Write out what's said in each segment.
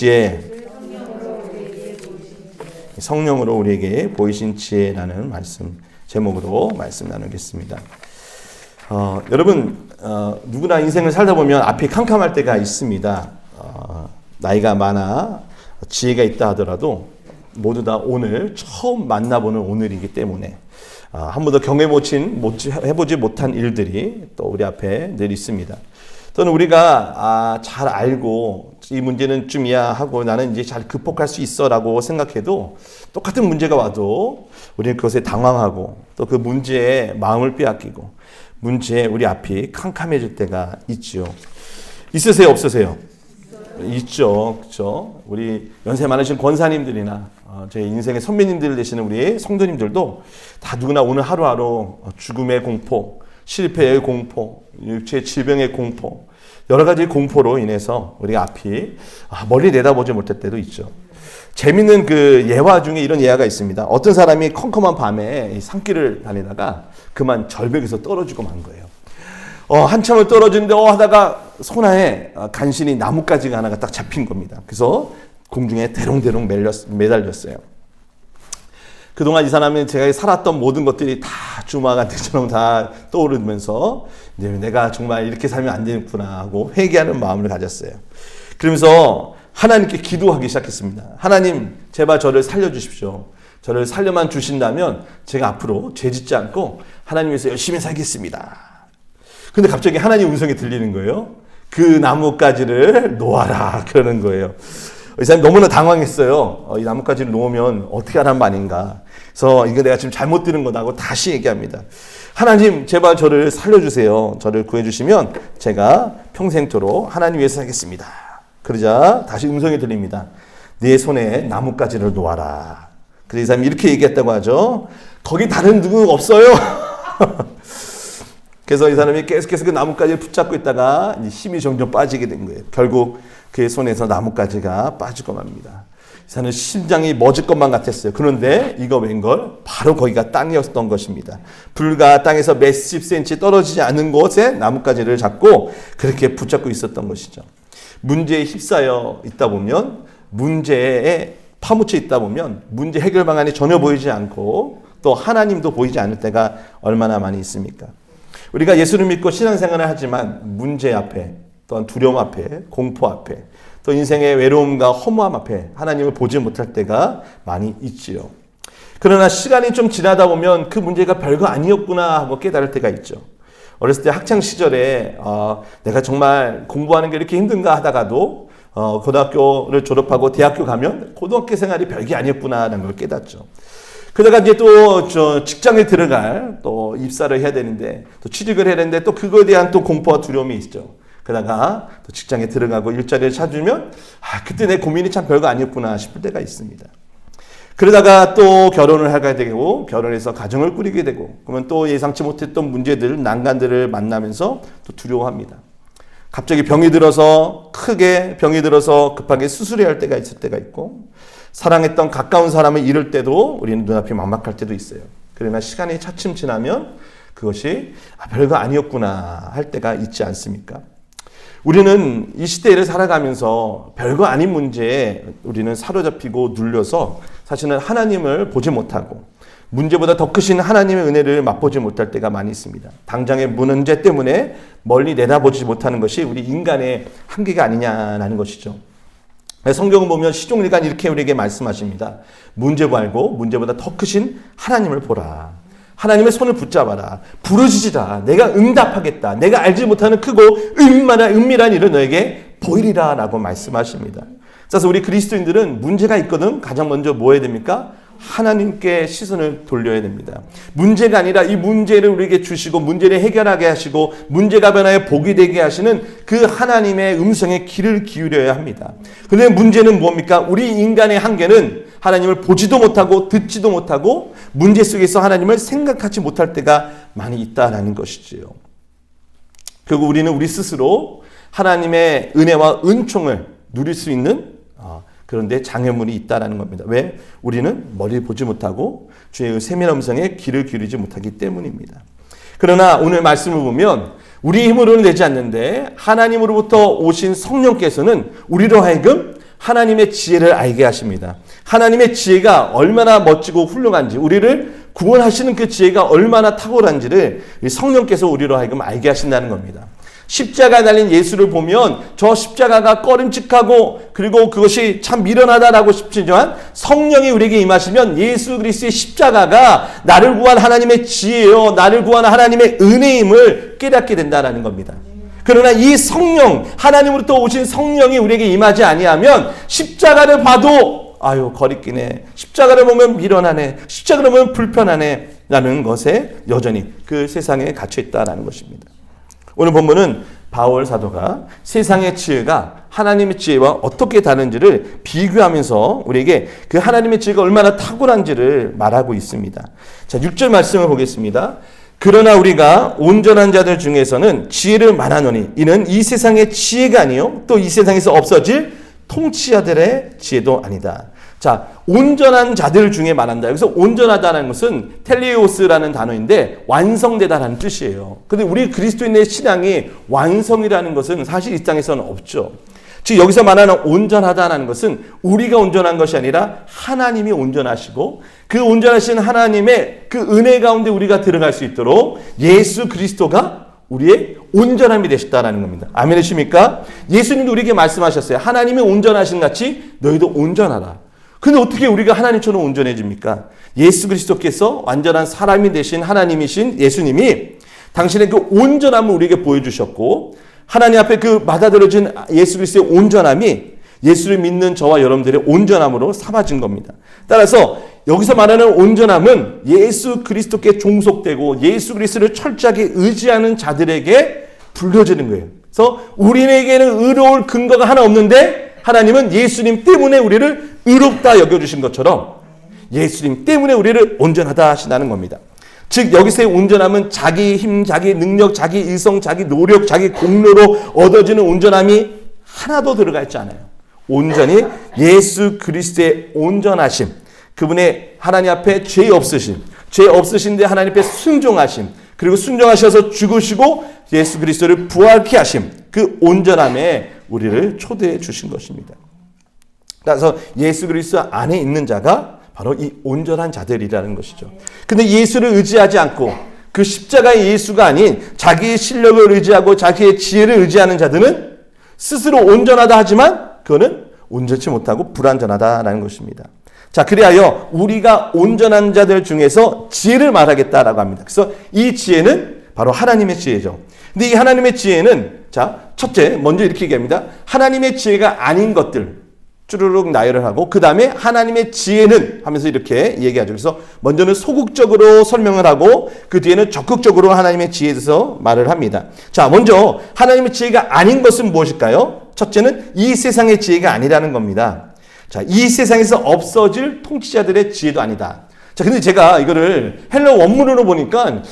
지혜, 성령으로 우리에게 보이신 지혜라는 말씀 제목으로 말씀 나누겠습니다. 여러분 누구나 인생을 살다 보면 앞이 캄캄할 때가 있습니다. 나이가 많아 지혜가 있다 하더라도 모두 다 오늘 처음 만나보는 오늘이기 때문에 한 번도 해보지 못한 일들이 또 우리 앞에 늘 있습니다. 또는 우리가 잘 알고 이 문제는 좀이야 하고 나는 이제 잘 극복할 수 있어 라고 생각해도 똑같은 문제가 와도 우리는 그것에 당황하고 또 그 문제에 마음을 빼앗기고 문제에 우리 앞이 캄캄해질 때가 있죠. 있으세요? 없으세요? 있죠. 그렇죠? 우리 연세 많으신 권사님들이나 제 인생의 선배님들 되시는 우리 성도님들도 다 누구나 오늘 하루하루 죽음의 공포, 실패의 공포, 육체의 질병의 공포, 여러 가지 공포로 인해서 우리가 앞이 멀리 내다보지 못할 때도 있죠. 재밌는 그 예화 중에 이런 예화가 있습니다. 어떤 사람이 컴컴한 밤에 산길을 다니다가 그만 절벽에서 떨어지고 만 거예요. 한참을 떨어지는데 하다가 손아에 간신히 나뭇가지가 하나가 딱 잡힌 겁니다. 그래서 공중에 대롱대롱 매달렸어요. 그동안 이 사람은 제가 살았던 모든 것들이 다 주마간처럼 다 떠오르면서 내가 정말 이렇게 살면 안 되겠구나 하고 회개하는 마음을 가졌어요. 그러면서 하나님께 기도하기 시작했습니다. 하나님, 제발 저를 살려주십시오. 저를 살려만 주신다면 제가 앞으로 죄짓지 않고 하나님 위해서 열심히 살겠습니다. 근데 갑자기 하나님 음성이 들리는 거예요. 그 나뭇가지를 놓아라 그러는 거예요. 이 사람이 너무나 당황했어요. 이 나뭇가지를 놓으면 어떻게 하란 말인가. 그래서 이거 내가 지금 잘못 들은 거다 하고 다시 얘기합니다. 하나님, 제발 저를 살려주세요. 저를 구해주시면 제가 평생토록 하나님 위해서 살겠습니다. 그러자 다시 음성이 들립니다. 네 손에 나뭇가지를 놓아라. 그래서 이 사람이 이렇게 얘기했다고 하죠. 거기 다른 누구 없어요? 그래서 이 사람이 계속해서 그 나뭇가지를 붙잡고 있다가 힘이 점점 빠지게 된 거예요. 결국 그의 손에서 나뭇가지가 빠지고 맙니다. 이 사람은 심장이 멎을 것만 같았어요. 그런데 이거 웬걸? 바로 거기가 땅이었던 것입니다. 불과 땅에서 몇십 센치 떨어지지 않은 곳에 나뭇가지를 잡고 그렇게 붙잡고 있었던 것이죠. 문제에 휩싸여 있다 보면, 문제에 파묻혀 있다 보면 문제 해결 방안이 전혀 보이지 않고 또 하나님도 보이지 않을 때가 얼마나 많이 있습니까? 우리가 예수를 믿고 신앙생활을 하지만 문제 앞에, 또한 두려움 앞에, 공포 앞에, 또 인생의 외로움과 허무함 앞에 하나님을 보지 못할 때가 많이 있지요. 그러나 시간이 좀 지나다 보면 그 문제가 별거 아니었구나 하고 깨달을 때가 있죠. 어렸을 때 학창 시절에 내가 정말 공부하는 게 이렇게 힘든가 하다가도 고등학교를 졸업하고 대학교 가면 고등학교 생활이 별게 아니었구나라는 걸 깨닫죠. 그러다가 이제 또 직장에 들어갈 또 입사를 해야 되는데 또 취직을 해야 되는데 또 그거에 대한 또 공포와 두려움이 있죠. 그러다가 또 직장에 들어가고 일자리를 찾으면 그때 내 고민이 참 별거 아니었구나 싶을 때가 있습니다. 그러다가 또 결혼을 하게 되고 결혼해서 가정을 꾸리게 되고 그러면 또 예상치 못했던 문제들, 난간들을 만나면서 또 두려워합니다. 갑자기 크게 병이 들어서 급하게 수술해야 할 때가 있을 때가 있고 사랑했던 가까운 사람을 잃을 때도 우리는 눈앞이 막막할 때도 있어요. 그러나 시간이 차츰 지나면 그것이 별거 아니었구나 할 때가 있지 않습니까? 우리는 이 시대를 살아가면서 별거 아닌 문제에 우리는 사로잡히고 눌려서 사실은 하나님을 보지 못하고 문제보다 더 크신 하나님의 은혜를 맛보지 못할 때가 많이 있습니다. 당장의 문제 때문에 멀리 내다보지 못하는 것이 우리 인간의 한계가 아니냐라는 것이죠. 성경을 보면 시종일관 이렇게 우리에게 말씀하십니다. 문제 말고 문제보다 더 크신 하나님을 보라. 하나님의 손을 붙잡아라. 부르짖으라. 내가 응답하겠다. 내가 알지 못하는 크고 은밀한 일을 너에게 보이리라 라고 말씀하십니다. 그래서 우리 그리스도인들은 문제가 있거든 가장 먼저 뭐 해야 됩니까? 하나님께 시선을 돌려야 됩니다. 문제가 아니라 이 문제를 우리에게 주시고 문제를 해결하게 하시고 문제가 변화에 복이 되게 하시는 그 하나님의 음성에 귀를 기울여야 합니다. 그런데 문제는 뭡니까? 우리 인간의 한계는 하나님을 보지도 못하고 듣지도 못하고 문제 속에서 하나님을 생각하지 못할 때가 많이 있다라는 것이지요. 결국 우리는 우리 스스로 하나님의 은혜와 은총을 누릴 수 있는 그런데 장애물이 있다라는 겁니다. 왜? 우리는 멀리 보지 못하고 주의 세밀한 음성에 귀를 기울이지 못하기 때문입니다. 그러나 오늘 말씀을 보면 우리 힘으로는 되지 않는데 하나님으로부터 오신 성령께서는 우리로 하여금 하나님의 지혜를 알게 하십니다. 하나님의 지혜가 얼마나 멋지고 훌륭한지, 우리를 구원하시는 그 지혜가 얼마나 탁월한지를 성령께서 우리로 하여금 알게 하신다는 겁니다. 십자가에 달린 예수를 보면 저 십자가가 꺼림칙하고 그리고 그것이 참 미련하다라고 싶지만, 성령이 우리에게 임하시면 예수 그리스도의 십자가가 나를 구한 하나님의 지혜요, 나를 구한 하나님의 은혜임을 깨닫게 된다는 겁니다. 그러나 이 성령, 하나님으로부터 오신 성령이 우리에게 임하지 아니하면 십자가를 봐도 아유 거리끼네, 십자가를 보면 미련하네, 십자가를 보면 불편하네 라는 것에 여전히 그 세상에 갇혀 있다는 것입니다. 오늘 본문은 바울 사도가 세상의 지혜가 하나님의 지혜와 어떻게 다른지를 비교하면서 우리에게 그 하나님의 지혜가 얼마나 탁월한지를 말하고 있습니다. 자, 6절 말씀을 보겠습니다. 그러나 우리가 온전한 자들 중에서는 지혜를 말하노니 이는 이 세상의 지혜가 아니요 또 이 세상에서 없어질 통치자들의 지혜도 아니다. 자, 온전한 자들 중에 말한다. 여기서 온전하다는 것은 텔레오스라는 단어인데 완성되다라는 뜻이에요. 근데 우리 그리스도인의 신앙이 완성이라는 것은 사실 이 땅에서는 없죠. 즉 여기서 말하는 온전하다는 것은 우리가 온전한 것이 아니라 하나님이 온전하시고 그 온전하신 하나님의 그 은혜 가운데 우리가 들어갈 수 있도록 예수 그리스도가 우리의 온전함이 되셨다라는 겁니다. 아멘이십니까? 예수님도 우리에게 말씀하셨어요. 하나님이 온전하신 같이 너희도 온전하라. 근데 어떻게 우리가 하나님처럼 온전해집니까? 예수 그리스도께서 완전한 사람이 되신 하나님이신 예수님이 당신의 그 온전함을 우리에게 보여주셨고, 하나님 앞에 그 받아들여진 예수 그리스도의 온전함이 예수를 믿는 저와 여러분들의 온전함으로 삼아진 겁니다. 따라서 여기서 말하는 온전함은 예수 그리스도께 종속되고 예수 그리스도를 철저하게 의지하는 자들에게 불려지는 거예요. 그래서 우리에게는 의로울 근거가 하나 없는데 하나님은 예수님 때문에 우리를 의롭다 여겨주신 것처럼 예수님 때문에 우리를 온전하다 하신다는 겁니다. 즉 여기서의 온전함은 자기 힘, 자기 능력, 자기 의성, 자기 노력, 자기 공로로 얻어지는 온전함이 하나도 들어가 있지 않아요. 온전히 예수 그리스도의 온전하심, 그분의 하나님 앞에 죄 없으신데 하나님 앞에 순종하심, 그리고 순종하셔서 죽으시고 예수 그리스도를 부활케 하심, 그 온전함에 우리를 초대해 주신 것입니다. 그래서 예수 그리스도 안에 있는 자가 바로 이 온전한 자들이라는 것이죠. 근데 예수를 의지하지 않고 그 십자가의 예수가 아닌 자기의 실력을 의지하고 자기의 지혜를 의지하는 자들은 스스로 온전하다 하지만 그거는 온전치 못하고 불완전하다라는 것입니다. 자, 그리하여 우리가 온전한 자들 중에서 지혜를 말하겠다라고 합니다. 그래서 이 지혜는 바로 하나님의 지혜죠. 근데 이 하나님의 지혜는, 자, 첫째, 먼저 이렇게 얘기합니다. 하나님의 지혜가 아닌 것들 쭈르륵 나열을 하고 그 다음에 하나님의 지혜는 하면서 이렇게 얘기하죠. 그래서 먼저는 소극적으로 설명을 하고 그 뒤에는 적극적으로 하나님의 지혜에 대해서 말을 합니다. 자, 먼저 하나님의 지혜가 아닌 것은 무엇일까요? 첫째는 이 세상의 지혜가 아니라는 겁니다. 자, 이 세상에서 없어질 통치자들의 지혜도 아니다. 자, 근데 제가 이거를 헬러 원문으로 보니까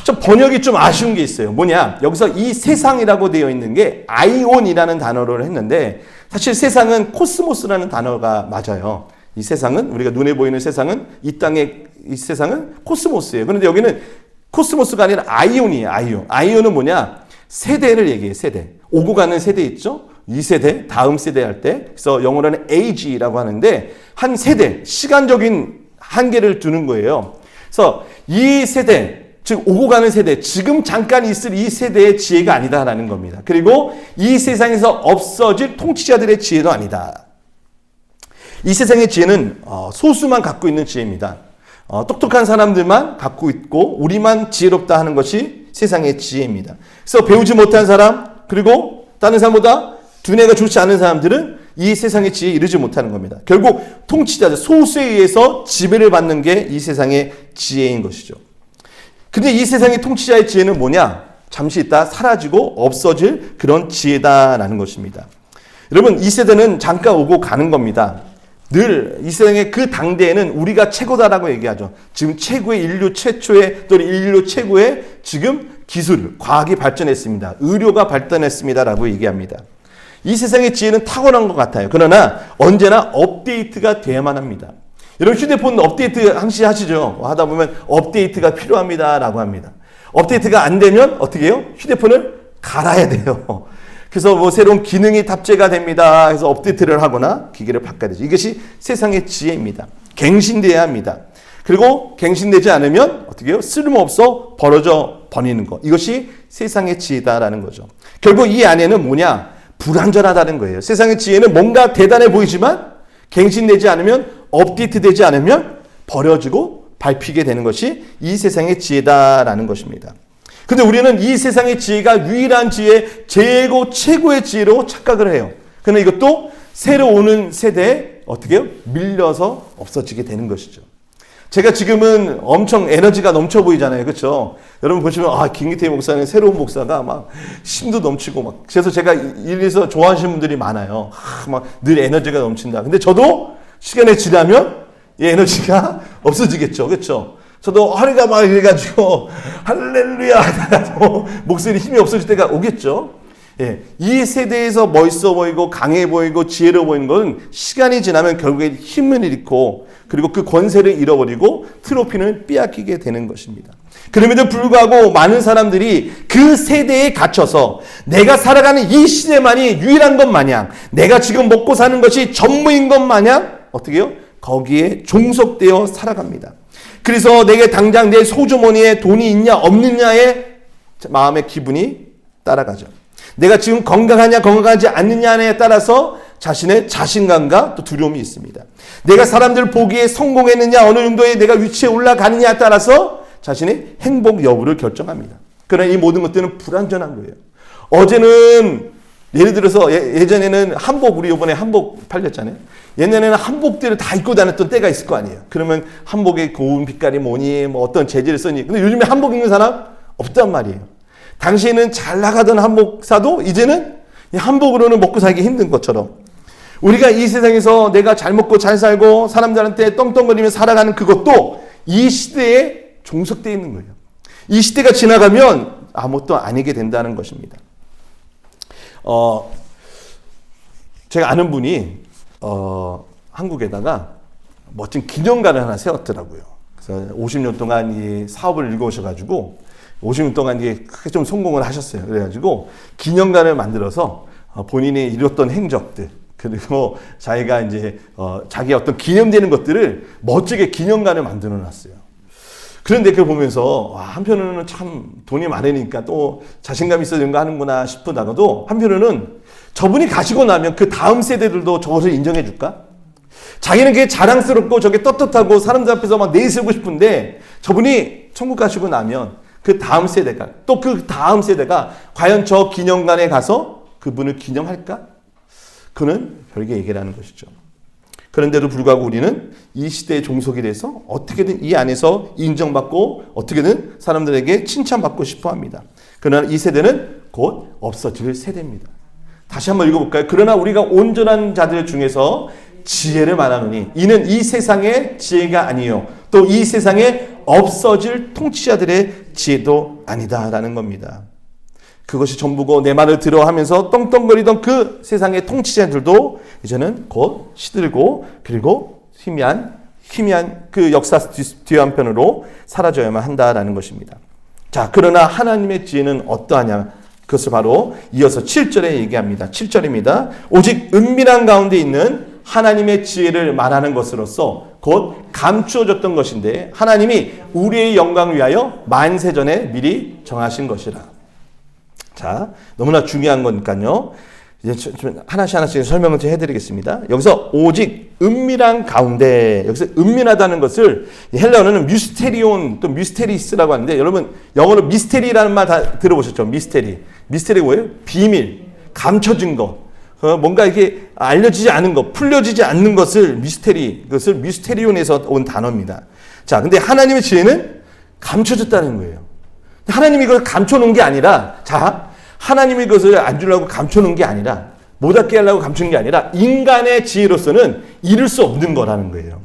좀 번역이 좀 아쉬운 게 있어요. 뭐냐? 여기서 이 세상이라고 되어 있는 게 아이온이라는 단어를 했는데 사실 세상은 코스모스라는 단어가 맞아요. 이 세상은, 우리가 눈에 보이는 세상은, 이 땅의 이 세상은 코스모스예요. 그런데 여기는 코스모스가 아니라 아이온이에요. 아이온은 뭐냐? 세대를 얘기해요. 세대. 오고 가는 세대 있죠? 이 세대, 다음 세대 할 때. 그래서 영어로는 age라고 하는데 한 세대, 시간적인 한계를 두는 거예요. 그래서 이 세대, 즉 오고 가는 세대, 지금 잠깐 있을 이 세대의 지혜가 아니다라는 겁니다. 그리고 이 세상에서 없어질 통치자들의 지혜도 아니다. 이 세상의 지혜는 소수만 갖고 있는 지혜입니다. 똑똑한 사람들만 갖고 있고 우리만 지혜롭다 하는 것이 세상의 지혜입니다. 그래서 배우지 못한 사람, 그리고 다른 사람보다 두뇌가 좋지 않은 사람들은 이 세상의 지혜에 이르지 못하는 겁니다. 결국 통치자들, 소수에 의해서 지배를 받는 게 이 세상의 지혜인 것이죠. 근데 이 세상의 통치자의 지혜는 뭐냐? 잠시 있다 사라지고 없어질 그런 지혜다라는 것입니다. 여러분, 이 세대는 잠깐 오고 가는 겁니다. 늘 이 세상의 그 당대에는 우리가 최고다라고 얘기하죠. 지금 최고의 인류 최초의 또는 인류 최고의 지금 기술, 과학이 발전했습니다. 의료가 발전했습니다라고 얘기합니다. 이 세상의 지혜는 탁월한 것 같아요. 그러나 언제나 업데이트가 돼야만 합니다. 여러분, 휴대폰 업데이트 항시 하시죠? 하다 보면 업데이트가 필요합니다라고 합니다. 업데이트가 안 되면 어떻게 해요? 휴대폰을 갈아야 돼요. 그래서 뭐 새로운 기능이 탑재가 됩니다. 그래서 업데이트를 하거나 기계를 바꿔야 되죠. 이것이 세상의 지혜입니다. 갱신돼야 합니다. 그리고 갱신되지 않으면 어떻게 해요? 쓸모없어 벌어져 버리는 것. 이것이 세상의 지혜다라는 거죠. 결국 이 안에는 뭐냐? 불완전하다는 거예요. 세상의 지혜는 뭔가 대단해 보이지만 갱신되지 않으면, 업데이트되지 않으면 버려지고 밟히게 되는 것이 이 세상의 지혜다라는 것입니다. 근데 우리는 이 세상의 지혜가 유일한 지혜, 최고의 지혜로 착각을 해요. 그러나 이것도 새로 오는 세대에 어떻게 해요? 밀려서 없어지게 되는 것이죠. 제가 지금은 엄청 에너지가 넘쳐 보이잖아요. 그렇죠? 여러분 보시면 김기태 목사는 새로운 목사가 막 힘도 넘치고 막, 그래서 제가 이래서 좋아하시는 분들이 많아요. 막 늘 에너지가 넘친다. 근데 저도 시간이 지나면 이 에너지가 없어지겠죠. 그렇죠? 저도 허리가 막 이래가지고 할렐루야 하다가도 목소리 힘이 없어질 때가 오겠죠. 예, 이 세대에서 멋있어 보이고 강해 보이고 지혜로워 보이는 건 시간이 지나면 결국에 힘을 잃고 그리고 그 권세를 잃어버리고 트로피는 빼앗기게 되는 것입니다. 그럼에도 불구하고 많은 사람들이 그 세대에 갇혀서 내가 살아가는 이 시대만이 유일한 것 마냥, 내가 지금 먹고 사는 것이 전부인 것 마냥 어떻게 해요? 거기에 종속되어 살아갑니다. 그래서 내게 당장 내 소주머니에 돈이 있냐 없느냐의 마음의 기분이 따라가죠. 내가 지금 건강하냐 건강하지 않느냐에 따라서 자신의 자신감과 또 두려움이 있습니다. 내가 사람들 보기에 성공했느냐, 어느 정도의 내가 위치에 올라가느냐에 따라서 자신의 행복 여부를 결정합니다. 그러나 이 모든 것들은 불완전한 거예요. 어제는 예를 들어서 예전에는 한복, 우리 이번에 한복 팔렸잖아요. 옛날에는 한복들을 다 입고 다녔던 때가 있을 거 아니에요. 그러면 한복의 고운 빛깔이 뭐니, 뭐 어떤 재질을 쓰니. 근데 요즘에 한복 입는 사람 없단 말이에요. 당시에는 잘 나가던 한복사도 이제는 이 한복으로는 먹고 살기 힘든 것처럼 우리가 이 세상에서 내가 잘 먹고 잘 살고 사람들한테 떵떵거리며 살아가는 그것도 이 시대에 종속되어 있는 거예요. 이 시대가 지나가면 아무것도 아니게 된다는 것입니다. 제가 아는 분이 한국에다가 멋진 기념관을 하나 세웠더라고요. 그래서 50년 동안 이 사업을 일궈오셔가지고 50년 동안 이게 크게 좀 성공을 하셨어요. 그래가지고 기념관을 만들어서 본인이 이뤘던 행적들, 그리고 자기가 이제 자기 어떤 기념되는 것들을 멋지게 기념관을 만들어 놨어요. 그런데 그걸 보면서 한편으로는 참 돈이 많으니까 또 자신감 있어 이런 거 하는구나 싶다가도 한편으로는 저분이 가시고 나면 그 다음 세대들도 저것을 인정해 줄까? 자기는 그게 자랑스럽고 저게 떳떳하고 사람들 앞에서 막 내세우고 싶은데 저분이 천국 가시고 나면 그 다음 세대가 또 그 다음 세대가 과연 저 기념관에 가서 그분을 기념할까? 그는 별개 얘기라는 것이죠. 그런데도 불구하고 우리는 이 시대의 종속이 돼서 어떻게든 이 안에서 인정받고 어떻게든 사람들에게 칭찬받고 싶어 합니다. 그러나 이 세대는 곧 없어질 세대입니다. 다시 한번 읽어볼까요? 그러나 우리가 온전한 자들 중에서 지혜를 말하노니 이는 이 세상의 지혜가 아니요 또 이 세상에 없어질 통치자들의 지혜도 아니다라는 겁니다. 그것이 전부고 내 말을 들어 하면서 떵떵거리던 그 세상의 통치자들도 이제는 곧 시들고 그리고 희미한 그 역사 뒤한편으로 사라져야만 한다라는 것입니다. 자, 그러나 하나님의 지혜는 어떠하냐? 그것을 바로 이어서 7절에 얘기합니다. 7절입니다. 오직 은밀한 가운데 있는 하나님의 지혜를 말하는 것으로서 곧 감추어졌던 것인데 하나님이 우리의 영광을 위하여 만세전에 미리 정하신 것이라. 자, 너무나 중요한 거니까요. 이제 하나씩 설명을 좀 해드리겠습니다. 여기서 오직 은밀한 가운데, 여기서 은밀하다는 것을 헬라어는 미스테리온 또 미스테리스라고 하는데 여러분 영어로 미스테리라는 말 다 들어보셨죠? 미스테리. 미스테리 뭐예요? 비밀, 감춰진 거. 뭔가 이게 알려지지 않은 것, 풀려지지 않는 것을 미스테리, 그것을 미스테리온에서 온 단어입니다. 자, 근데 하나님의 지혜는 감춰졌다는 거예요. 하나님이 이걸 감춰놓은 게 아니라, 자, 하나님이 그것을 안 주려고 감춰놓은 게 아니라, 못 얻게 하려고 감춘 게 아니라, 인간의 지혜로서는 이룰 수 없는 거라는 거예요.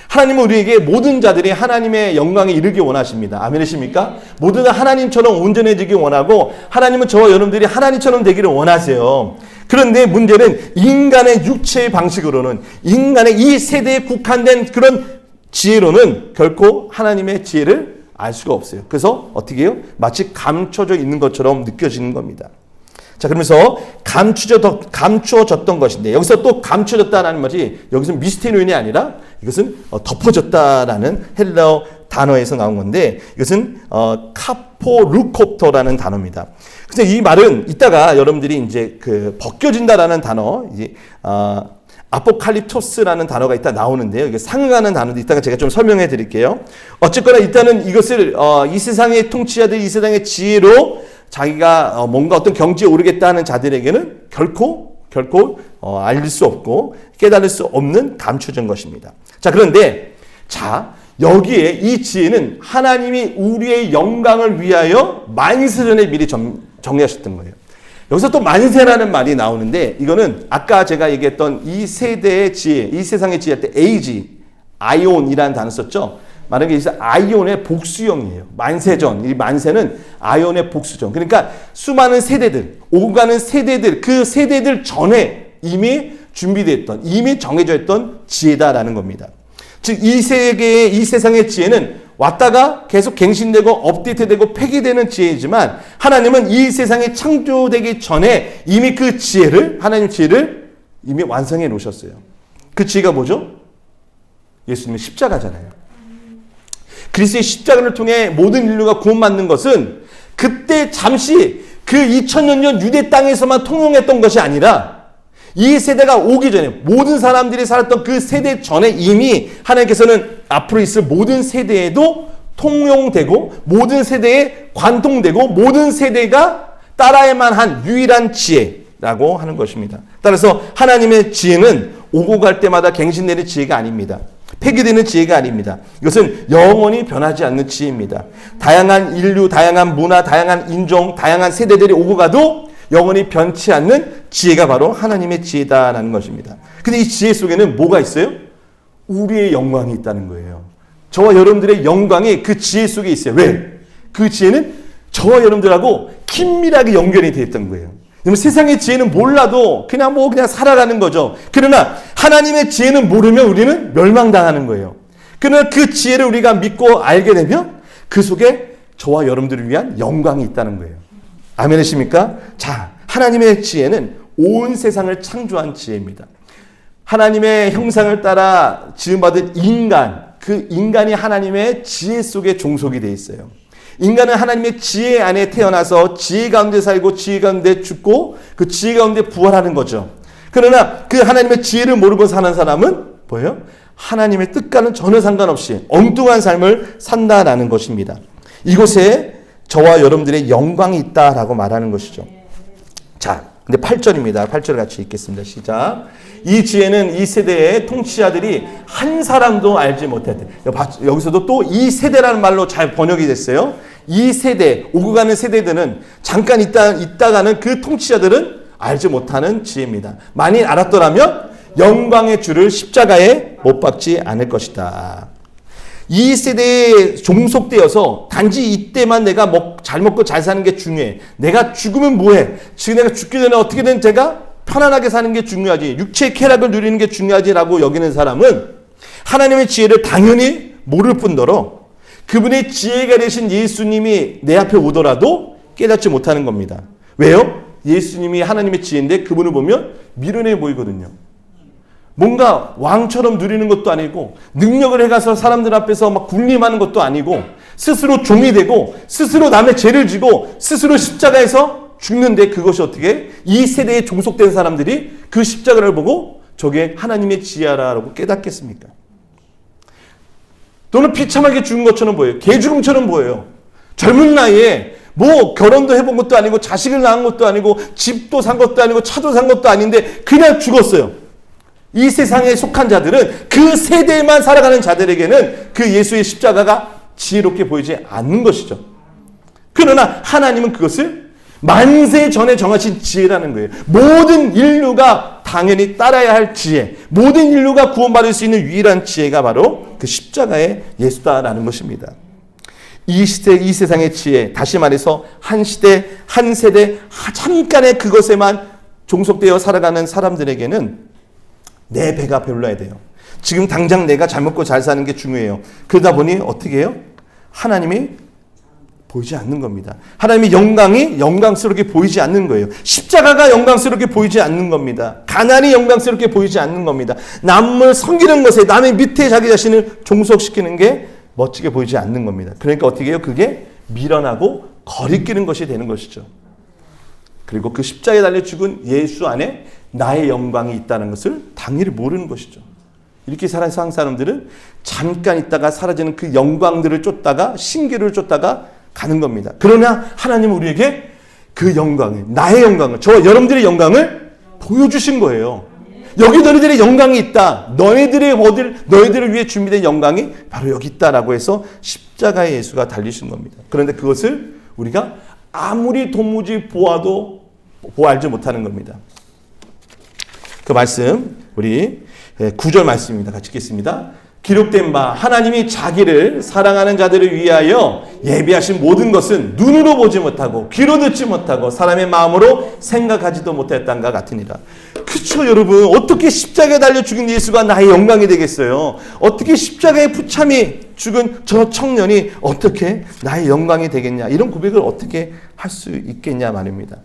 하나님은 우리에게 모든 자들이 하나님의 영광에 이르기 원하십니다. 아멘이십니까? 모두 다 하나님처럼 온전해지기 원하고, 하나님은 저와 여러분들이 하나님처럼 되기를 원하세요. 그런데 문제는 인간의 육체의 방식으로는, 인간의 이 세대에 국한된 그런 지혜로는 결코 하나님의 지혜를 알 수가 없어요. 그래서 어떻게 해요? 마치 감춰져 있는 것처럼 느껴지는 겁니다. 자, 그러면서 감추어졌던 것인데, 여기서 또 감추어졌다라는 말이 여기서 미스테리온이 아니라 이것은 덮어졌다라는 헬라어 단어에서 나온 건데, 이것은 카포루콥토라는 단어입니다. 그래서 이 말은 이따가 여러분들이 이제 그 벗겨진다라는 단어, 이제 아포칼립토스라는 단어가 이따 나오는데요. 이게 상응하는 단어도 이따가 제가 좀 설명해 드릴게요. 어쨌거나 일단은 이것을 이 세상의 통치자들, 이 세상의 지혜로 자기가 뭔가 어떤 경지에 오르겠다 하는 자들에게는 결코 알릴 수 없고 깨달을 수 없는 감추어진 것입니다. 자, 그런데 여기에 이 지혜는 하나님이 우리의 영광을 위하여 만세전에 미리 정리하셨던 거예요. 여기서 또 만세라는 말이 나오는데, 이거는 아까 제가 얘기했던 이 세대의 지혜, 이 세상의 지혜 할 때 에이지, 아이온이라는 단어 썼죠. 말하는 게 아이온의 복수형이에요. 만세전, 이 만세는 아이온의 복수전. 그러니까 수많은 세대들, 오고 가는 세대들, 그 세대들 전에 이미 준비됐던, 이미 정해져 있던 지혜다라는 겁니다. 즉, 이 세상의 지혜는 왔다가 계속 갱신되고 업데이트되고 폐기되는 지혜이지만, 하나님은 이 세상이 창조되기 전에 이미 그 지혜를, 하나님 지혜를 이미 완성해 놓으셨어요. 그 지혜가 뭐죠? 예수님의 십자가잖아요. 그리스도의 십자가를 통해 모든 인류가 구원받는 것은 그때 잠시 그 2000년 전 유대 땅에서만 통용했던 것이 아니라, 이 세대가 오기 전에, 모든 사람들이 살았던 그 세대 전에 이미 하나님께서는 앞으로 있을 모든 세대에도 통용되고, 모든 세대에 관통되고, 모든 세대가 따라야만 한 유일한 지혜라고 하는 것입니다. 따라서 하나님의 지혜는 오고 갈 때마다 갱신되는 지혜가 아닙니다. 폐기되는 지혜가 아닙니다. 이것은 영원히 변하지 않는 지혜입니다. 다양한 인류, 다양한 문화, 다양한 인종, 다양한 세대들이 오고 가도 영원히 변치 않는 지혜가 바로 하나님의 지혜다라는 것입니다. 근데 이 지혜 속에는 뭐가 있어요? 우리의 영광이 있다는 거예요. 저와 여러분들의 영광이 그 지혜 속에 있어요. 왜? 그 지혜는 저와 여러분들하고 긴밀하게 연결이 되어 있던 거예요. 세상의 지혜는 몰라도 그냥 살아가는 거죠. 그러나 하나님의 지혜는 모르면 우리는 멸망당하는 거예요. 그러나 그 지혜를 우리가 믿고 알게 되면 그 속에 저와 여러분들을 위한 영광이 있다는 거예요. 아멘이십니까? 자, 하나님의 지혜는 온 세상을 창조한 지혜입니다. 하나님의 형상을 따라 지음받은 인간, 그 인간이 하나님의 지혜 속에 종속이 되어 있어요. 인간은 하나님의 지혜 안에 태어나서 지혜 가운데 살고 지혜 가운데 죽고 그 지혜 가운데 부활하는 거죠. 그러나 그 하나님의 지혜를 모르고 사는 사람은 뭐예요? 하나님의 뜻과는 전혀 상관없이 엉뚱한 삶을 산다라는 것입니다. 이곳에 저와 여러분들의 영광이 있다라고 말하는 것이죠. 자, 근데 8절입니다. 8절 같이 읽겠습니다. 시작. 이 지혜는 이 세대의 통치자들이 한 사람도 알지 못했대. 여기서도 또 이 세대라는 말로 잘 번역이 됐어요. 이 세대, 오고 가는 세대들은 잠깐 있다가는 그 통치자들은 알지 못하는 지혜입니다. 만일 알았더라면 영광의 주를 십자가에 못 박지 않을 것이다. 이 세대에 종속되어서 단지 이때만 내가 잘 먹고 잘 사는 게 중요해. 내가 죽으면 뭐해? 지금 내가 죽기 전에 어떻게든 제가 편안하게 사는 게 중요하지. 육체의 쾌락을 누리는 게 중요하지라고 여기는 사람은 하나님의 지혜를 당연히 모를 뿐더러 그분의 지혜가 되신 예수님이 내 앞에 오더라도 깨닫지 못하는 겁니다. 왜요? 예수님이 하나님의 지혜인데 그분을 보면 미련해 보이거든요. 뭔가 왕처럼 누리는 것도 아니고 능력을 해가서 사람들 앞에서 막 군림하는 것도 아니고 스스로 종이 되고 스스로 남의 죄를 지고 스스로 십자가에서 죽는데 그것이 어떻게 이 세대에 종속된 사람들이 그 십자가를 보고 저게 하나님의 지혜라고 깨닫겠습니까? 또는 비참하게 죽은 것처럼 보여요. 개죽음처럼 보여요. 젊은 나이에 뭐 결혼도 해본 것도 아니고 자식을 낳은 것도 아니고 집도 산 것도 아니고 차도 산 것도 아닌데 그냥 죽었어요. 이 세상에 속한 자들은 그 세대에만 살아가는 자들에게는 그 예수의 십자가가 지혜롭게 보이지 않는 것이죠. 그러나 하나님은 그것을 만세 전에 정하신 지혜라는 거예요. 모든 인류가 당연히 따라야 할 지혜, 모든 인류가 구원받을 수 있는 유일한 지혜가 바로 그 십자가의 예수다라는 것입니다. 이 시대, 이 세상의 지혜, 다시 말해서 한 시대, 한 세대, 잠깐의 그것에만 종속되어 살아가는 사람들에게는 내 배가 배불러야 돼요. 지금 당장 내가 잘 먹고 잘 사는 게 중요해요. 그러다 보니 어떻게 해요? 하나님이 보이지 않는 겁니다. 하나님의 영광이 영광스럽게 보이지 않는 거예요. 십자가가 영광스럽게 보이지 않는 겁니다. 가난이 영광스럽게 보이지 않는 겁니다. 남을 섬기는 것에 남의 밑에 자기 자신을 종속시키는 게 멋지게 보이지 않는 겁니다. 그러니까 어떻게 해요? 그게 미련하고 거리끼는 것이 되는 것이죠. 그리고 그 십자가에 달려 죽은 예수 안에 나의 영광이 있다는 것을 당연히 모르는 것이죠. 이렇게 살아가는 세상 사람들은 잠깐 있다가 사라지는 그 영광들을 쫓다가 신기를 쫓다가 가는 겁니다. 그러나 하나님은 우리에게 그 영광을, 나의 영광을, 여러분들의 영광을 보여주신 거예요. 여기 너희들의 영광이 있다. 너희들을 위해 준비된 영광이 바로 여기 있다라고 해서 십자가의 예수가 달리신 겁니다. 그런데 그것을 우리가 아무리 도무지 알지 못하는 겁니다. 그 말씀 우리 9절 말씀입니다. 같이 읽겠습니다. 기록된 바 하나님이 자기를 사랑하는 자들을 위하여 예비하신 모든 것은 눈으로 보지 못하고 귀로 듣지 못하고 사람의 마음으로 생각하지도 못했단가 같으니라. 그렇죠, 여러분. 어떻게 십자가에 달려 죽은 예수가 나의 영광이 되겠어요? 어떻게 십자가에 부참히 죽은 저 청년이 어떻게 나의 영광이 되겠냐? 이런 고백을 어떻게 할 수 있겠냐 말입니다.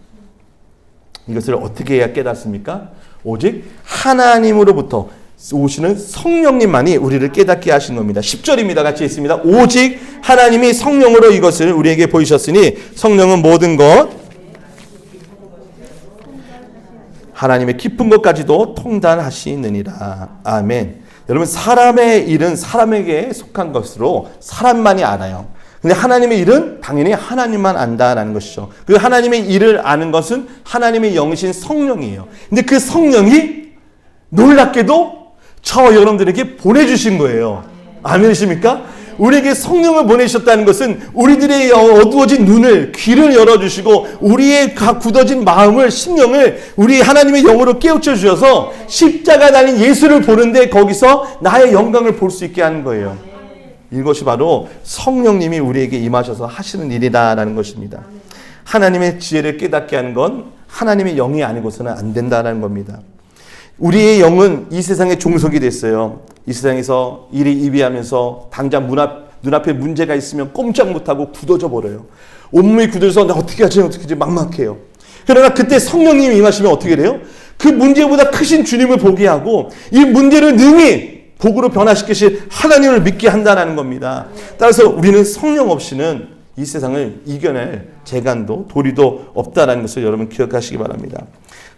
이것을 어떻게 해야 깨닫습니까? 오직 하나님으로부터 오시는 성령님만이 우리를 깨닫게 하신 겁니다. 10절입니다. 같이 읽습니다. 오직 하나님이 성령으로 이것을 우리에게 보이셨으니 성령은 모든 것 하나님의 깊은 것까지도 통달하시느니라. 아멘. 여러분, 사람의 일은 사람에게 속한 것으로 사람만이 알아요. 근데 하나님의 일은 당연히 하나님만 안다라는 것이죠. 그 하나님의 일을 아는 것은 하나님의 영이신 성령이에요. 근데 그 성령이 놀랍게도 여러분들에게 보내주신 거예요. 아멘이십니까? 우리에게 성령을 보내셨다는 것은 우리들의 어두워진 눈을, 귀를 열어주시고 우리의 굳어진 마음을, 심령을 우리 하나님의 영으로 깨우쳐 주셔서 십자가 달린 예수를 보는데 거기서 나의 영광을 볼 수 있게 하는 거예요. 이것이 바로 성령님이 우리에게 임하셔서 하시는 일이다라는 것입니다. 하나님의 지혜를 깨닫게 하는 건 하나님의 영이 아니고서는 안 된다는 겁니다. 우리의 영은 이 세상에 종속이 됐어요. 이 세상에서 일이 이비하면서 당장 눈앞에 문제가 있으면 꼼짝 못하고 굳어져 버려요. 온몸이 굳어서 나 어떻게 하지 막막해요. 그러나 그때 성령님이 임하시면 어떻게 돼요? 그 문제보다 크신 주님을 보게 하고 이 문제를 능히 복으로 변화시키실 하나님을 믿게 한다는 겁니다. 따라서 우리는 성령 없이는 이 세상을 이겨낼 재간도 도리도 없다는 것을 여러분 기억하시기 바랍니다.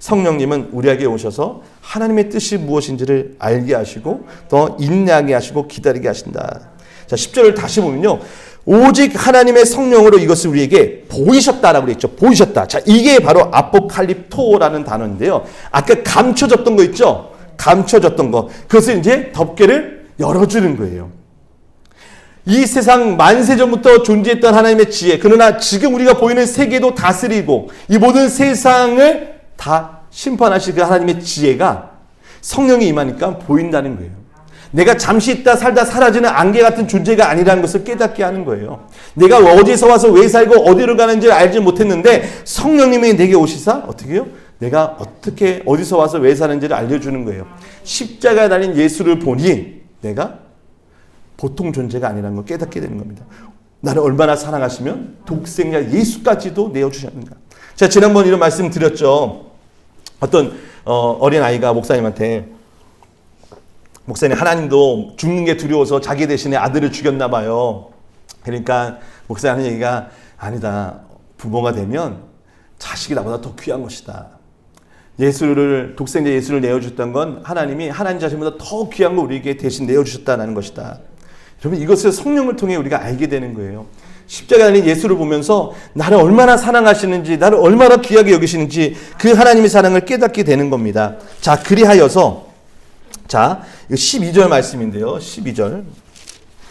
성령님은 우리에게 오셔서 하나님의 뜻이 무엇인지를 알게 하시고 더 인내하게 하시고 기다리게 하신다. 자, 10절을 다시 보면요. 오직 하나님의 성령으로 이것을 우리에게 보이셨다라고 그랬죠. 보이셨다. 자, 이게 바로 아포칼립토라는 단어인데요. 아까 감춰졌던 거 있죠? 감춰졌던 거. 그것을 이제 덮개를 열어주는 거예요. 이 세상 만세전부터 존재했던 하나님의 지혜, 그러나 지금 우리가 보이는 세계도 다스리고 이 모든 세상을 다 심판하실 그 하나님의 지혜가 성령이 임하니까 보인다는 거예요. 내가 잠시 있다 살다 사라지는 안개 같은 존재가 아니라는 것을 깨닫게 하는 거예요. 내가 어디서 와서 왜 살고 어디로 가는지 알지 못했는데 성령님이 내게 오시사 어떻게 해요? 내가 어떻게 어디서 와서 왜 사는지를 알려주는 거예요. 십자가에 달린 예수를 보니 내가 보통 존재가 아니라는 걸 깨닫게 되는 겁니다. 나를 얼마나 사랑하시면 독생자 예수까지도 내어주셨는가. 제가 지난번 이런 말씀 드렸죠. 어떤 어린아이가 목사님한테 목사님, 하나님도 죽는 게 두려워서 자기 대신에 아들을 죽였나 봐요. 그러니까 목사님 하는 얘기가 아니다. 부모가 되면 자식이 나보다 더 귀한 것이다. 독생자 예수를 내어주셨던 건 하나님이 하나님 자신보다 더 귀한 걸 우리에게 대신 내어주셨다는 것이다. 여러분, 이것을 성령을 통해 우리가 알게 되는 거예요. 십자가에 달린 예수를 보면서 나를 얼마나 사랑하시는지, 나를 얼마나 귀하게 여기시는지 그 하나님의 사랑을 깨닫게 되는 겁니다. 자, 그리하여서 자, 12절 말씀인데요. 12절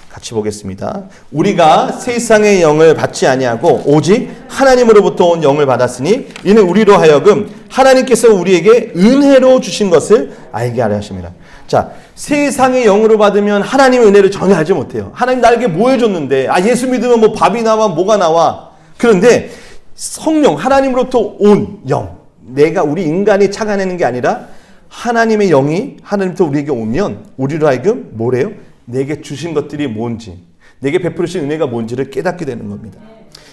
같이 보겠습니다. 우리가 세상의 영을 받지 아니하고 오직 하나님으로부터 온 영을 받았으니 이는 우리로 하여금 하나님께서 우리에게 은혜로 주신 것을 알게 하려 하십니다. 자, 세상의 영으로 받으면 하나님의 은혜를 전혀 알지 못해요. 하나님 나에게 뭐 해줬는데, 예수 믿으면 뭐 밥이 나와 뭐가 나와. 그런데 성령, 하나님으로부터 온 영, 내가 우리 인간이 착안하는 게 아니라 하나님의 영이 하나님부터 우리에게 오면 우리로 하여금 뭐래요? 내게 주신 것들이 뭔지, 내게 베풀으신 은혜가 뭔지를 깨닫게 되는 겁니다.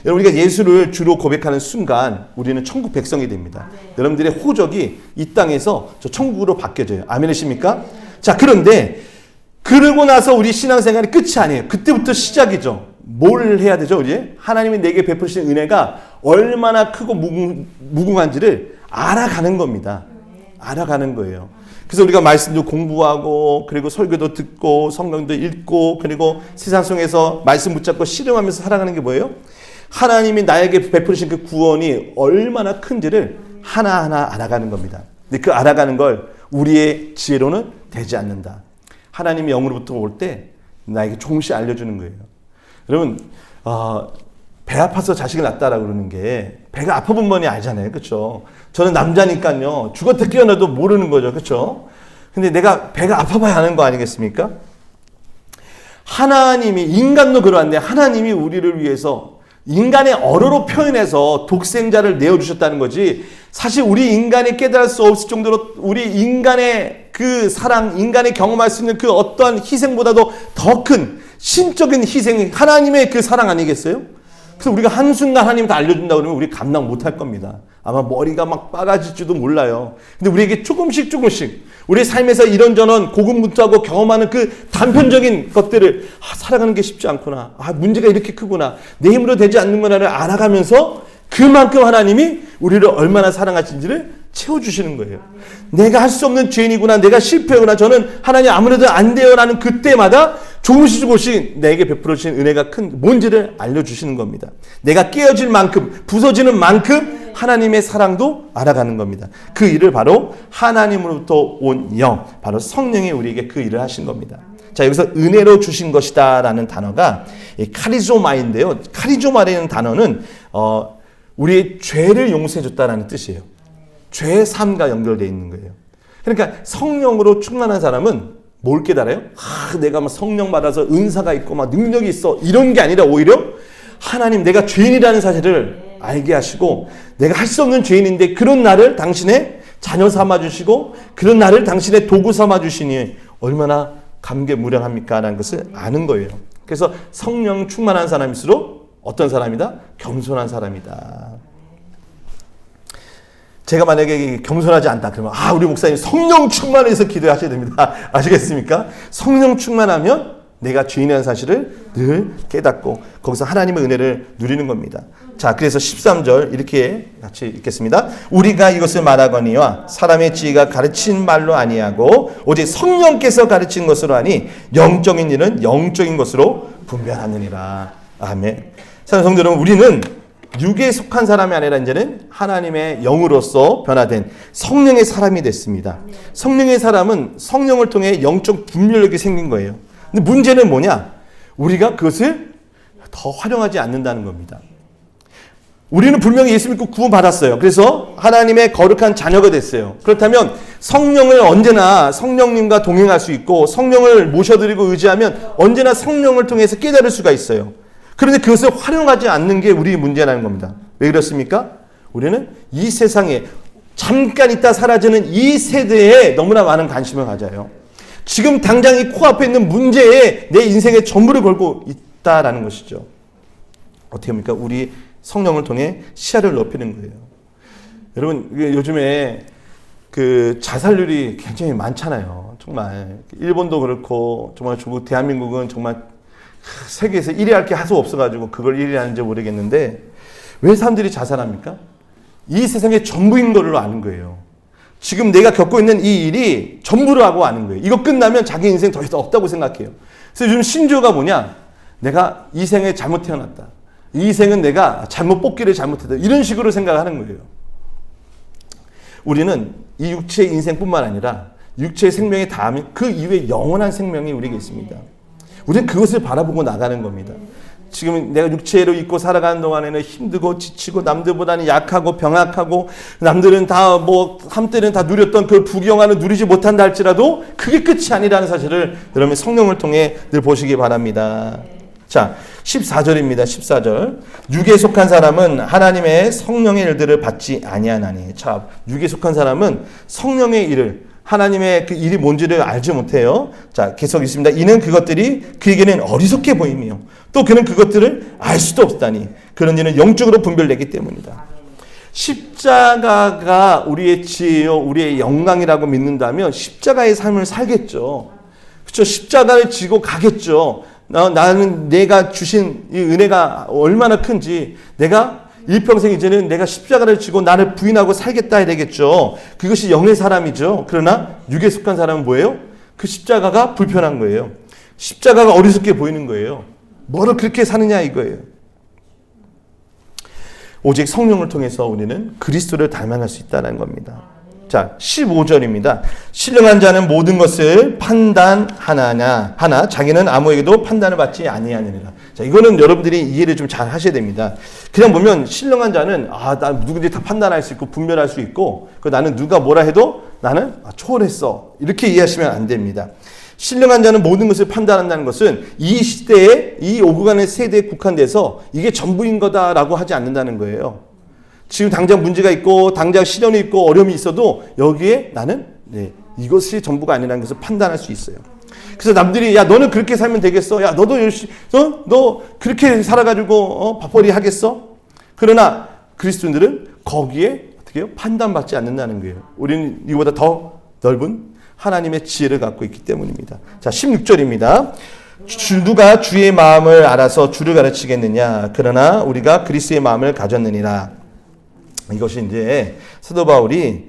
여러분, 우리가 예수를 주로 고백하는 순간 우리는 천국 백성이 됩니다. 여러분들의 호적이 이 땅에서 저 천국으로 바뀌어져요. 아멘이십니까? 자, 그런데 그러고 나서 우리 신앙생활이 끝이 아니에요. 그때부터 시작이죠. 뭘 해야 되죠? 우리 하나님이 내게 베푸신 은혜가 얼마나 크고 무궁한지를 알아가는 겁니다. 알아가는 거예요. 그래서 우리가 말씀도 공부하고, 그리고 설교도 듣고, 성경도 읽고, 그리고 세상 속에서 말씀 붙잡고 실험하면서 살아가는 게 뭐예요? 하나님이 나에게 베푸신 그 구원이 얼마나 큰지를 하나하나 알아가는 겁니다. 근데 그 알아가는 걸 우리의 지혜로는 되지 않는다. 하나님이 영으로부터 올 때 나에게 조금씩 알려주는 거예요. 여러분, 배 아파서 자식을 낳았다라고 그러는 게 배가 아파본 분이 알잖아요. 그렇죠? 저는 남자니까요. 죽었다 깨어나도 모르는 거죠. 그렇죠? 근데 내가 배가 아파봐야 하는 거 아니겠습니까? 하나님이, 인간도 그러한데 하나님이 우리를 위해서 인간의 언어로 표현해서 독생자를 내어주셨다는 거지, 사실 우리 인간이 깨달을 수 없을 정도로 우리 인간의 그 사랑, 인간이 경험할 수 있는 그 어떠한 희생보다도 더 큰 신적인 희생이 하나님의 그 사랑 아니겠어요? 그래서 우리가 한순간 하나님 다 알려준다고 그러면 우리 감당 못할 겁니다. 아마 머리가 막 빠가질지도 몰라요. 근데 우리에게 조금씩 우리의 삶에서 이런저런 고군분투하고 경험하는 그 단편적인 것들을 살아가는 게 쉽지 않구나. 문제가 이렇게 크구나. 내 힘으로 되지 않는구나를 알아가면서 그만큼 하나님이 우리를 얼마나 사랑하신지를 채워주시는 거예요. 내가 할 수 없는 죄인이구나. 내가 실패하구나. 저는 하나님 아무래도 안 돼요. 라는 그때마다 조금씩 내게 베풀어 주신 은혜가 큰 뭔지를 알려주시는 겁니다. 내가 깨어질 만큼, 부서지는 만큼 하나님의 사랑도 알아가는 겁니다. 그 일을 바로 하나님으로부터 온 영, 바로 성령이 우리에게 그 일을 하신 겁니다. 자, 여기서 은혜로 주신 것이다 라는 단어가 카리조마인데요. 카리조마라는 단어는 우리의 죄를 용서해 줬다라는 뜻이에요. 죄의 삶과 연결되어 있는 거예요. 그러니까 성령으로 충만한 사람은 뭘 깨달아요? 내가 막 성령 받아서 은사가 있고 막 능력이 있어, 이런 게 아니라 오히려 하나님, 내가 죄인이라는 사실을 알게 하시고, 내가 할 수 없는 죄인인데 그런 나를 당신의 자녀 삼아 주시고, 그런 나를 당신의 도구 삼아 주시니 얼마나 감개무량합니까? 라는 것을 아는 거예요. 그래서 성령 충만한 사람일수록 어떤 사람이다? 겸손한 사람이다. 제가 만약에 겸손하지 않다 그러면 우리 목사님 성령 충만해서 기도하셔야 됩니다. 아시겠습니까? 성령 충만하면 내가 죄인이라는 사실을 늘 깨닫고 거기서 하나님의 은혜를 누리는 겁니다. 자, 그래서 13절 이렇게 같이 읽겠습니다. 우리가 이것을 말하거니와 사람의 지혜가 가르친 말로 아니하고 오직 성령께서 가르친 것으로 하니 영적인 일은 영적인 것으로 분별하느니라. 아멘. 사랑하는 성도 여러분, 우리는 육에 속한 사람이 아니라 이제는 하나님의 영으로서 변화된 성령의 사람이 됐습니다. 성령의 사람은 성령을 통해 영적 분별력이 생긴 거예요. 근데 문제는 뭐냐? 우리가 그것을 더 활용하지 않는다는 겁니다. 우리는 분명히 예수 믿고 구원 받았어요. 그래서 하나님의 거룩한 자녀가 됐어요. 그렇다면 성령을 언제나 성령님과 동행할 수 있고, 성령을 모셔드리고 의지하면 언제나 성령을 통해서 깨달을 수가 있어요. 그런데 그것을 활용하지 않는 게 우리의 문제라는 겁니다. 왜 그렇습니까? 우리는 이 세상에 잠깐 있다 사라지는 이 세대에 너무나 많은 관심을 가져요. 지금 당장 이 코앞에 있는 문제에 내 인생의 전부를 걸고 있다라는 것이죠. 어떻게 합니까? 우리 성령을 통해 시야를 넓히는 거예요. 여러분, 요즘에 그 자살률이 굉장히 많잖아요. 정말 일본도 그렇고, 정말 중국, 대한민국은 정말 세계에서 1위 할 게 하수 없어가지고 그걸 1위 하는지 모르겠는데, 왜 사람들이 자살합니까? 이 세상의 전부인 걸로 아는 거예요. 지금 내가 겪고 있는 이 일이 전부라고 아는 거예요. 이거 끝나면 자기 인생 더 이상 없다고 생각해요. 그래서 요즘 신조어가 뭐냐? 내가 이 생에 잘못 태어났다. 이 생은 내가 잘못 뽑기를 잘못했다. 이런 식으로 생각하는 거예요. 우리는 이 육체의 인생뿐만 아니라 육체의 생명의 다음에 그 이후에 영원한 생명이 우리에게 있습니다. 우리는 그것을 바라보고 나가는 겁니다. 지금 내가 육체로 있고 살아가는 동안에는 힘들고 지치고 남들보다는 약하고 병약하고 남들은 다 한때는 다 누렸던 그 부귀영화를 누리지 못한다 할지라도 그게 끝이 아니라는 사실을 여러분 성령을 통해 늘 보시기 바랍니다. 자, 14절입니다. 14절. 육에 속한 사람은 하나님의 성령의 일들을 받지 아니하나니. 자, 육에 속한 사람은 성령의 일을, 하나님의 그 일이 뭔지를 알지 못해요. 자, 계속 있습니다. 이는 그것들이 그에게는 어리석게 보이며 또 그는 그것들을 알 수도 없다니 그런 이는 영적으로 분별되기 때문이다. 십자가가 우리의 지혜요, 우리의 영광이라고 믿는다면 십자가의 삶을 살겠죠. 그렇죠? 십자가를 지고 가겠죠. 나는 내가 주신 이 은혜가 얼마나 큰지 내가 일평생 이제는 내가 십자가를 지고 나를 부인하고 살겠다 해야 되겠죠. 그것이 영의 사람이죠. 그러나 육에 속한 사람은 뭐예요? 그 십자가가 불편한 거예요. 십자가가 어리석게 보이는 거예요. 뭐를 그렇게 사느냐 이거예요. 오직 성령을 통해서 우리는 그리스도를 닮아갈 수 있다는 겁니다. 자, 15절입니다. 신령한 자는 모든 것을 판단하나 자기는 아무에게도 판단을 받지 아니하느니라. 자, 이거는 여러분들이 이해를 좀 잘 하셔야 됩니다. 그냥 보면 신령한 자는 나 누구든지 다 판단할 수 있고 분별할 수 있고 나는 누가 뭐라 해도 나는 초월했어. 이렇게 이해하시면 안 됩니다. 신령한 자는 모든 것을 판단한다는 것은 이 시대에 이 오고 가는 세대에 국한돼서 이게 전부인 거다라고 하지 않는다는 거예요. 지금 당장 문제가 있고 당장 시련이 있고 어려움이 있어도 여기에 나는 이것이 전부가 아니라는 것을 판단할 수 있어요. 그래서 남들이 야 너는 그렇게 살면 되겠어? 야 너도 열심히 너 그렇게 살아가지고 밥벌이 하겠어? 그러나 그리스도인들은 거기에 어떻게 해요? 판단받지 않는다는 거예요. 우리는 이보다 더 넓은 하나님의 지혜를 갖고 있기 때문입니다. 자, 16절입니다. 누가 주의 마음을 알아서 주를 가르치겠느냐? 그러나 우리가 그리스도의 마음을 가졌느니라. 이것이 이제 사도 바울이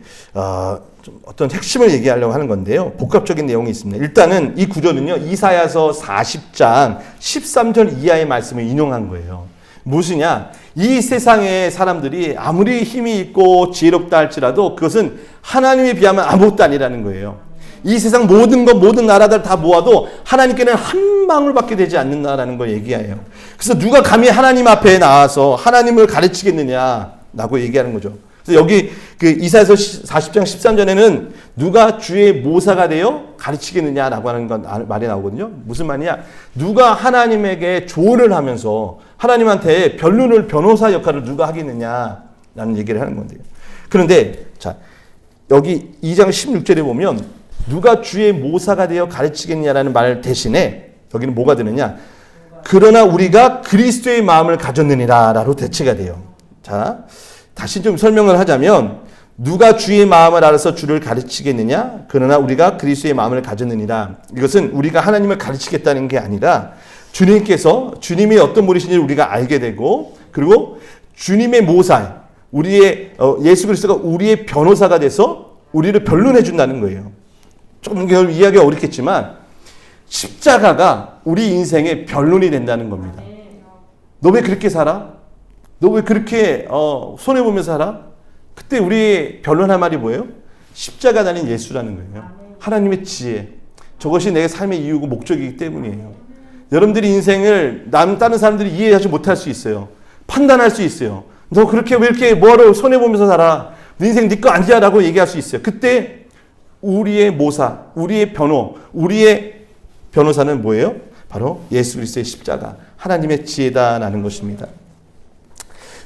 좀 어떤 핵심을 얘기하려고 하는 건데요. 복합적인 내용이 있습니다. 일단은 이 구절은요. 이사야서 40장 13절 이하의 말씀을 인용한 거예요. 무엇이냐? 이 세상의 사람들이 아무리 힘이 있고 지혜롭다 할지라도 그것은 하나님에 비하면 아무것도 아니라는 거예요. 이 세상 모든 것, 모든 나라들 다 모아도 하나님께는 한 방울밖에 되지 않는다라는 걸 얘기해요. 그래서 누가 감히 하나님 앞에 나와서 하나님을 가르치겠느냐? 라고 얘기하는 거죠. 그래서 여기 그 이사야서 40장 13절에는 누가 주의 모사가 되어 가르치겠느냐라고 하는 건 말이 나오거든요. 무슨 말이냐? 누가 하나님에게 조언을 하면서 하나님한테 변호사 역할을 누가 하겠느냐라는 얘기를 하는 건데요. 그런데 자, 여기 2장 16절에 보면 누가 주의 모사가 되어 가르치겠냐라는 말 대신에 여기는 뭐가 되느냐? 그러나 우리가 그리스도의 마음을 가졌느니라로 대체가 돼요. 자, 다시 좀 설명을 하자면 누가 주의 마음을 알아서 주를 가르치겠느냐? 그러나 우리가 그리스도의 마음을 가졌느니라. 이것은 우리가 하나님을 가르치겠다는 게 아니라 주님께서 주님이 어떤 분이신지를 우리가 알게 되고 그리고 주님의 모사, 우리의 예수 그리스도가 우리의 변호사가 돼서 우리를 변론해 준다는 거예요. 조금 이해하기가 어렵겠지만 십자가가 우리 인생의 변론이 된다는 겁니다. 너 왜 그렇게 살아? 너 왜 그렇게 손해보면서 살아? 그때 우리 변론할 말이 뭐예요? 십자가 달린 예수라는 거예요. 하나님의 지혜. 저것이 내 삶의 이유고 목적이기 때문이에요. 여러분들이 인생을 다른 사람들이 이해하지 못할 수 있어요. 판단할 수 있어요. 너 그렇게 왜 이렇게 뭐하러 손해보면서 살아? 네 인생 네 거 아니야 라고 얘기할 수 있어요. 그때 우리의 모사, 우리의 우리의 변호사는 뭐예요? 바로 예수 그리스도의 십자가, 하나님의 지혜다라는 것입니다.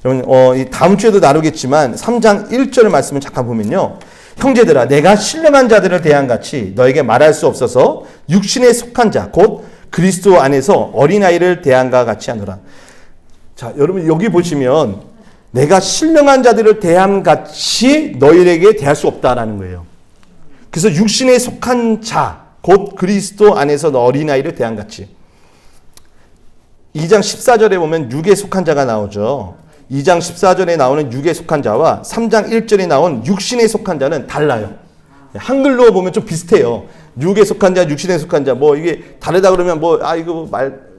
여러분, 다음 주에도 나누겠지만 3장 1절 말씀을 잠깐 보면요. 형제들아, 내가 신령한 자들을 대함같이 너에게 말할 수 없어서 육신에 속한 자, 곧 그리스도 안에서 어린아이를 대함과 같이 하노라. 자, 여러분 여기 보시면 내가 신령한 자들을 대함같이 너희에게 대할 수 없다라는 거예요. 그래서 육신에 속한 자, 곧 그리스도 안에서 어린아이를 대함같이. 2장 14절에 보면 육에 속한 자가 나오죠. 2장 14절에 나오는 육에 속한 자와 3장 1절에 나온 육신에 속한 자는 달라요. 한글로 보면 좀 비슷해요. 육에 속한 자, 육신에 속한 자, 뭐 이게 다르다 그러면 이거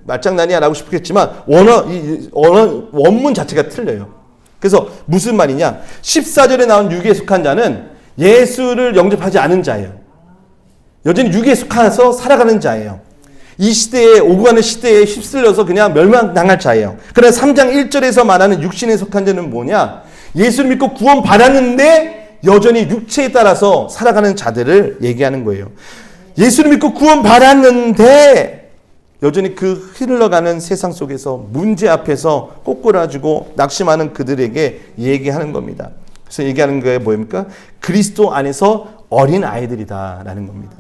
말장난이야 라고 싶겠지만 원문 자체가 틀려요. 그래서 무슨 말이냐? 14절에 나온 육에 속한 자는 예수를 영접하지 않은 자예요. 여전히 육에 속해서 살아가는 자예요. 이 시대에 오고 가는 시대에 휩쓸려서 그냥 멸망당할 자예요. 그러나 3장 1절에서 말하는 육신에 속한 자는 뭐냐? 예수를 믿고 구원 받았는데 여전히 육체에 따라서 살아가는 자들을 얘기하는 거예요. 예수를 믿고 구원 받았는데 여전히 그 흘러가는 세상 속에서 문제 앞에서 꼬꾸라지고 낙심하는 그들에게 얘기하는 겁니다. 그래서 얘기하는 게 뭐입니까? 그리스도 안에서 어린 아이들이다라는 겁니다.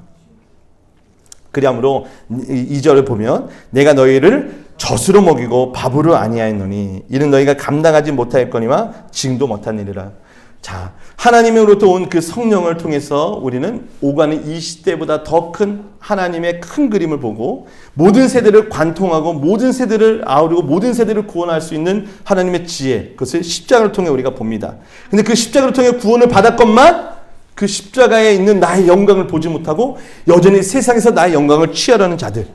그러므로 2절을 보면 내가 너희를 젖으로 먹이고 밥으로 아니하였노니 이는 너희가 감당하지 못하였거니와 지금도 못하느니라. 자, 하나님으로부터 온 그 성령을 통해서 우리는 오가는 이 시대보다 더 큰 하나님의 큰 그림을 보고 모든 세대를 관통하고 모든 세대를 아우르고 모든 세대를 구원할 수 있는 하나님의 지혜, 그것을 십자가를 통해 우리가 봅니다. 근데 그 십자가를 통해 구원을 받았건만 그 십자가에 있는 나의 영광을 보지 못하고 여전히 세상에서 나의 영광을 취하려는 자들,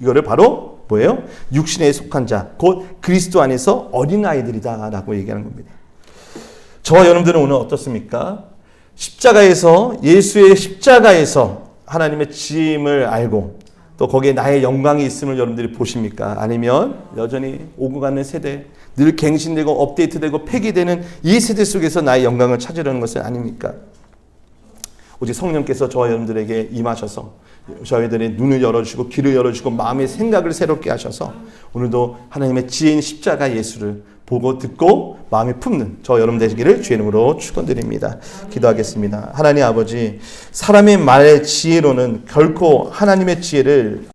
이거를 바로 뭐예요? 육신에 속한 자, 곧 그리스도 안에서 어린아이들이다 라고 얘기하는 겁니다. 저와 여러분들은 오늘 어떻습니까? 십자가에서, 예수의 십자가에서 하나님의 지임을 알고 또 거기에 나의 영광이 있음을 여러분들이 보십니까? 아니면 여전히 오고 가는 세대, 늘 갱신되고 업데이트되고 폐기되는 이 세대 속에서 나의 영광을 찾으려는 것은 아닙니까? 오직 성령께서 저와 여러분들에게 임하셔서 저희들의 눈을 열어주시고 귀를 열어주시고 마음의 생각을 새롭게 하셔서 오늘도 하나님의 지혜인 십자가 예수를 보고 듣고 마음에 품는 저 여러분 되시기를 주의 이름으로 축원드립니다. 기도하겠습니다. 하나님 아버지, 사람의 말의 지혜로는 결코 하나님의 지혜를